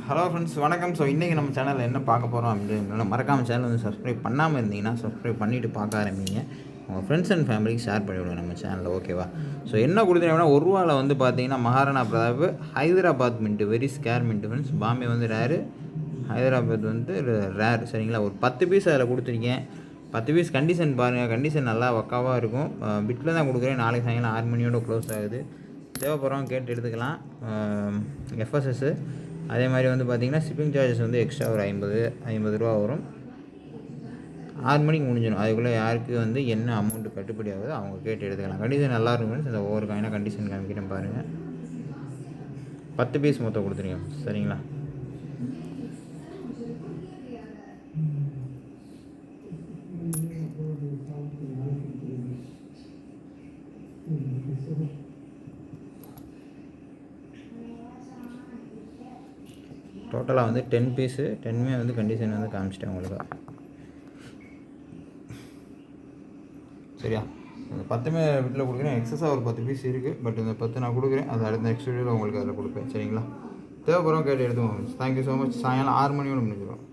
Hello friends, வணக்கம். So இன்றைக்கி நம்ம சேனலில் என்ன பார்க்க போகிறோம் அப்படின்னு மறக்காமல் சேனல் வந்து சப்ஸ்கிரைப் பண்ணாமல் இருந்தீங்கன்னா சப்ஸ்கிரைப் பண்ணிவிட்டு பார்க்க ஆரம்பிங்க. உங்கள் ஃப்ரெண்ட்ஸ் அண்ட் ஃபேமிலிக்கு ஷேர் பண்ணிவிடுங்க நம்ம சேனலில், ஓகேவா? ஸோ என்ன கொடுத்துருக்கீங்கன்னா, ஒரு ரூபாவில் வந்து பார்த்தீங்கன்னா Maharana Pratap Hyderabad mint, very scarce mint friends. Bombay வந்து ரேரு, ஹைதராபாத் வந்து ரேர், சரிங்களா? ஒரு 10 பீஸ் அதில் கொடுத்துருக்கேன். 10 பீஸ் கண்டிஷன் பாருங்கள், கண்டிஷன் நல்லா பக்காவாக இருக்கும். பிட்டில் தான் கொடுக்குறேன். நாளைக்கு சாயங்காலம் 6 மணியோட க்ளோஸ் ஆகுது. தேவைப்படுறவங்க கேட்டு எடுத்துக்கலாம். எஃப்எஸ்எஸ்ஸு அதே மாதிரி வந்து பார்த்திங்கன்னா ஷிப்பிங் சார்ஜஸ் வந்து எக்ஸ்ட்ரா ஒரு 50 ரூபா வரும். 6 மணிக்கு முடிஞ்சிடும். அதுக்குள்ளே யாருக்கு வந்து என்ன அமௌண்ட்டு கட்டுப்படி ஆகுதோ அவங்க கேட்டு எடுத்துக்கலாம். கண்டிஷன் நல்லா இருக்கும். இந்த ஒவ்வொரு காயினாக கண்டிஷன் காமிக்கிறேன் பாருங்கள். 10 பீஸ் மொத்தம் கொடுத்துருங்க, சரிங்களா? டோட்டலாக வந்து 10 பீஸு, 10மே வந்து கண்டிஷன் வந்து காமிச்சிட்டேன் உங்களுக்கு, சரியா? இந்த 10மே வீட்டில் கொடுக்குறேன். எக்ஸஸாக ஒரு 10 பீஸ் இருக்குது, பட் இந்த 10 நான் கொடுக்குறேன். அது அடுத்த நெக்ஸ்ட் வீடியோவில் உங்களுக்கு அதில் கொடுப்பேன், சரிங்களா? தேவைப்படுறோம் கேட்டு எடுத்துக்கோங்க. Thank you so much. சாயங்காலம் 6 மணியோட முடிஞ்சிடும்.